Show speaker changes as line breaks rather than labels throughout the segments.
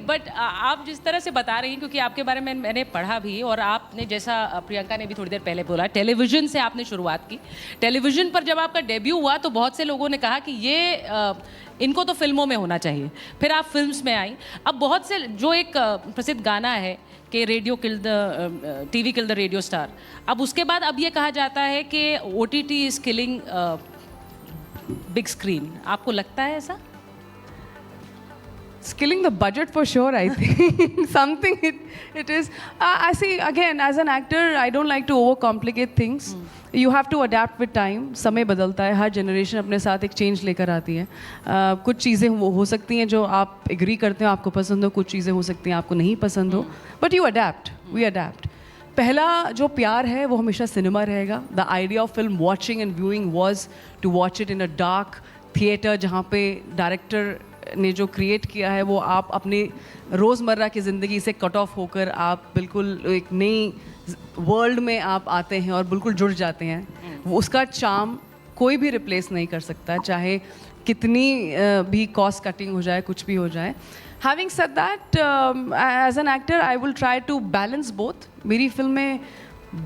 But आप जिस तरह से बता रही हैं, क्योंकि आपके बारे में मैंने पढ़ा भी, और आपने जैसा प्रियंका ने भी थोड़ी देर पहले बोला, टेलीविज़न से आपने शुरुआत की। टेलीविज़न पर जब आपका डेब्यू हुआ तो बहुत से लोगों ने कहा कि ये इनको तो फिल्मों में होना चाहिए। फिर आप फिल्म्स में आई। अब बहुत से जो एक प्रसिद्ध गाना है कि radio kill the TV kill the radio star, अब उसके बाद अब ये कहा जाता है कि OTT is killing big screen. आपको लगता है ऐसा?
It's killing the budget for sure, I think. Something it is. I see, again, as an actor, I don't like to overcomplicate things. You have to adapt with time. समय बदलता है, हर generation अपने साथ एक चेंज लेकर आती है। कुछ चीज़ें वो हो सकती हैं जो आप एग्री करते हो, आपको पसंद हो, कुछ चीज़ें हो सकती हैं आपको नहीं पसंद हो, but you adapt, we adapt. पहला जो प्यार है वो हमेशा सिनेमा रहेगा। The idea of film watching and viewing was to watch it in a dark theatre, जहाँ पे डायरेक्टर ने जो क्रिएट किया है वो आप अपने रोज़मर्रा की ज़िंदगी से कट ऑफ होकर आप बिल्कुल एक नई वर्ल्ड में आप आते हैं और बिल्कुल जुड़ जाते हैं। वो उसका चार्म कोई भी रिप्लेस नहीं कर सकता, चाहे कितनी भी कॉस्ट कटिंग हो जाए, कुछ भी हो जाए। Having said that, as an actor, I will try to balance both. मेरी फिल्में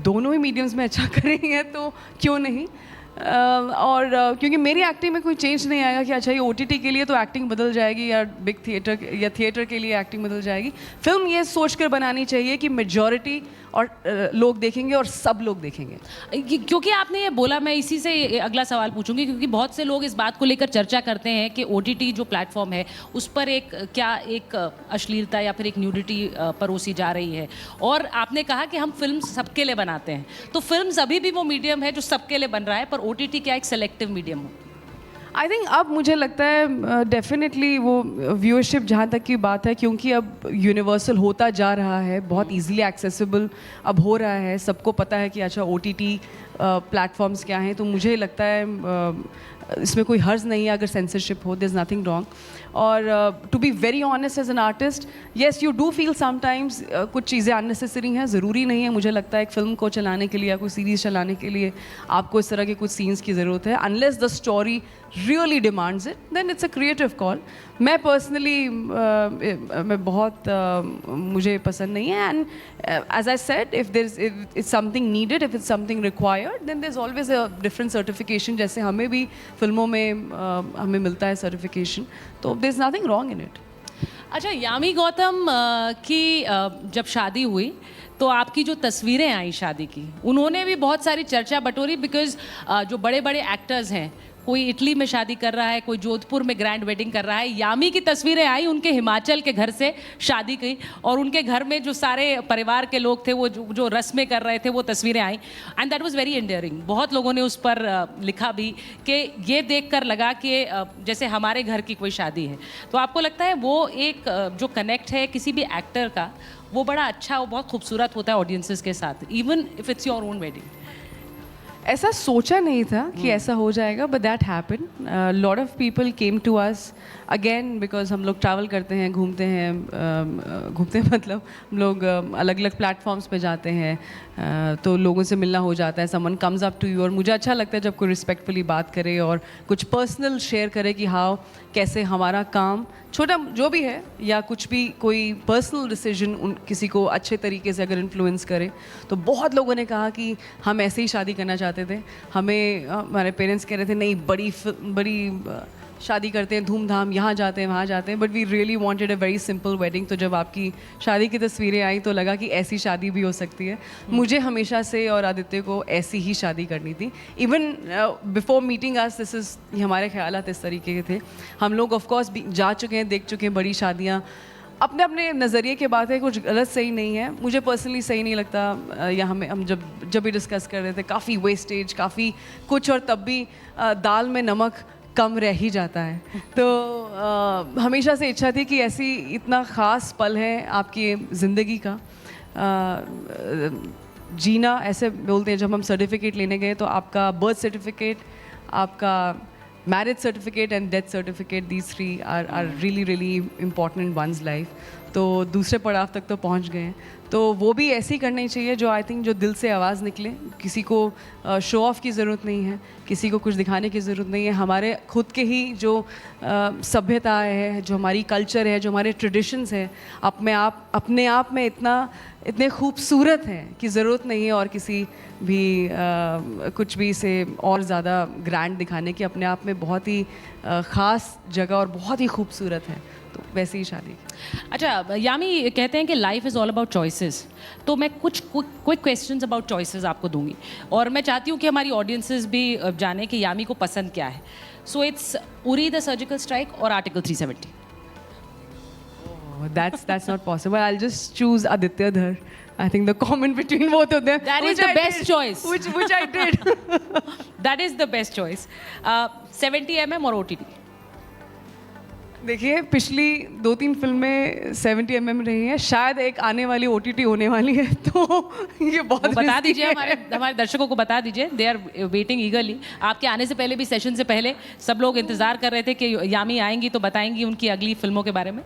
दोनों ही मीडियम्स में अच्छा कर रही हैं तो क्यों नहीं। और क्योंकि मेरी एक्टिंग में कोई चेंज नहीं आएगा कि अच्छा ये OTT के लिए तो एक्टिंग बदल जाएगी या बिग थिएटर या थिएटर के लिए एक्टिंग बदल जाएगी। फिल्म ये सोचकर बनानी चाहिए कि मेजॉरिटी और लोग देखेंगे और सब लोग देखेंगे।
क्योंकि आपने ये बोला, मैं इसी से अगला सवाल पूछूंगी, क्योंकि बहुत से लोग इस बात को लेकर चर्चा करते हैं कि OTT जो प्लेटफॉर्म है उस पर एक अश्लीलता या फिर एक न्यूडिटी परोसी जा रही है, और आपने कहा कि हम फिल्म सबके लिए बनाते हैं। तो फिल्म अभी भी वो मीडियम है जो सबके लिए बन रहा है, पर OTT क्या एक सेलेक्टिव मीडियम हो?
आई थिंक अब मुझे लगता है डेफिनेटली वो व्यूअरशिप जहाँ तक की बात है, क्योंकि अब यूनिवर्सल होता जा रहा है, बहुत इजीली एक्सेसिबल अब हो रहा है, सबको पता है कि अच्छा OTT प्लेटफॉर्म्स क्या हैं, तो मुझे लगता है इसमें कोई हर्ज नहीं है अगर सेंसरशिप हो, देयर इज़ नथिंग रॉन्ग। और to be very honest as an artist, yes you do feel sometimes कुछ चीज़ें अननेसेसरी हैं, ज़रूरी नहीं है। मुझे लगता है एक फ़िल्म को चलाने के लिए या कोई सीरीज़ चलाने के लिए आपको इस तरह के कुछ सीन्स की ज़रूरत है। Unless the story really demands it, then it's a creative call. मैं personally मैं बहुत मुझे पसंद नहीं है, and as I said, if it's something needed, if it's something required, then there's always a different certification. जैसे हमें भी फिल्मों में हमें मिलता है certification, तो there's nothing wrong in it.
अच्छा, यामी गौतम की जब शादी हुई तो आपकी जो तस्वीरें आई शादी की, उन्होंने भी बहुत सारी चर्चा बटोरी, बिकॉज जो बड़े बड़े एक्टर्स हैं, कोई इटली में शादी कर रहा है, कोई जोधपुर में ग्रैंड वेडिंग कर रहा है। यामी की तस्वीरें आई उनके हिमाचल के घर से शादी की, और उनके घर में जो सारे परिवार के लोग थे वो जो रस्में कर रहे थे, वो तस्वीरें आई, and that was very endearing. बहुत लोगों ने उस पर लिखा भी कि ये देखकर लगा कि जैसे हमारे घर की कोई शादी है। तो आपको लगता है वो एक जो कनेक्ट है किसी भी एक्टर का, वो बड़ा अच्छा और बहुत खूबसूरत होता है ऑडियंसेस के साथ, even if it's your own wedding?
ऐसा सोचा नहीं था कि ऐसा हो जाएगा, but that happen. Lot of people came to us again, because हम लोग ट्रैवल करते हैं, घूमते हैं मतलब हम लोग अलग अलग प्लेटफॉर्म्स पे जाते हैं, तो लोगों से मिलना हो जाता है। Someone comes up to you, और मुझे अच्छा लगता है जब कोई रिस्पेक्टफुली बात करे और कुछ पर्सनल शेयर करे कि हाउ कैसे हमारा काम छोटा जो भी है या कुछ भी कोई पर्सनल डिसीजन किसी को अच्छे तरीके से अगर इन्फ्लुएंस करे। तो बहुत लोगों ने कहा कि हम ऐसे ही शादी करना चाहते थे, हमारे पेरेंट्स कह रहे थे नहीं बड़ी शादी करते हैं, धूमधाम, यहाँ जाते हैं वहाँ जाते हैं, but we really wanted a very simple wedding. तो जब आपकी शादी की तस्वीरें आई तो लगा कि ऐसी शादी भी हो सकती है। मुझे हमेशा से और आदित्य को ऐसी ही शादी करनी थी। Even before meeting us, this is हमारे ख्यालात इस तरीके के थे। हम लोग ऑफ कोर्स जा चुके हैं, देख चुके हैं बड़ी शादियाँ, अपने अपने नज़रिए की बात है, कुछ गलत सही नहीं है। मुझे पर्सनली सही नहीं लगता। या हम जब भी डिस्कस कर रहे थे, काफ़ी वेस्टेज, काफ़ी कुछ, और तब भी दाल में नमक कम रह ही जाता है। तो हमेशा से इच्छा थी कि ऐसी इतना ख़ास पल है आपकी ज़िंदगी का, जीना। ऐसे बोलते हैं जब हम सर्टिफिकेट लेने गए तो आपका बर्थ सर्टिफिकेट, आपका marriage certificate and death certificate, these three are really really important in one's life. तो दूसरे पड़ाव तक तो पहुंच गए हैं। तो वो भी ऐसे ही करनी चाहिए जो आई थिंक जो दिल से आवाज़ निकले। किसी को शो ऑफ की ज़रूरत नहीं है, किसी को कुछ दिखाने की ज़रूरत नहीं है। हमारे खुद के ही जो सभ्यता है, जो हमारी कल्चर है, जो हमारे ट्रेडिशंस हैं, अपने आप में इतने खूबसूरत हैं कि ज़रूरत नहीं है और किसी भी कुछ भी इसे और ज़्यादा ग्रैंड दिखाने की। अपने आप में बहुत ही ख़ास जगह और बहुत ही खूबसूरत है, तो वैसे ही शादी।
अच्छा यामी, कहते हैं कि life is all about choices, तो मैं कुछ क्विक क्वेश्चंस अबाउट चॉइसेस आपको दूंगी और मैं चाहती हूँ कि हमारी ऑडियंसेस भी जाने कि यामी को पसंद क्या है। So it's Uri the surgical strike और article 370।
That's not possible. I'll just choose Aditya Dhar. I think the comment between both of them.
That is the best choice.
Which I did.
That is the best choice. 70mm और OTT?
देखिए, पिछली 2-3 फिल्में 70mm रही हैं, शायद एक आने वाली OTT होने वाली है, तो ये बहुत
बता
risky
दीजिए,
है।
हमारे दर्शकों को बता दीजिए, दे आर वेटिंग ईगरली। आपके आने से पहले भी, सेशन से पहले सब लोग इंतजार कर रहे थे कि यामी आएंगी तो बताएंगी उनकी अगली फिल्मों के बारे में।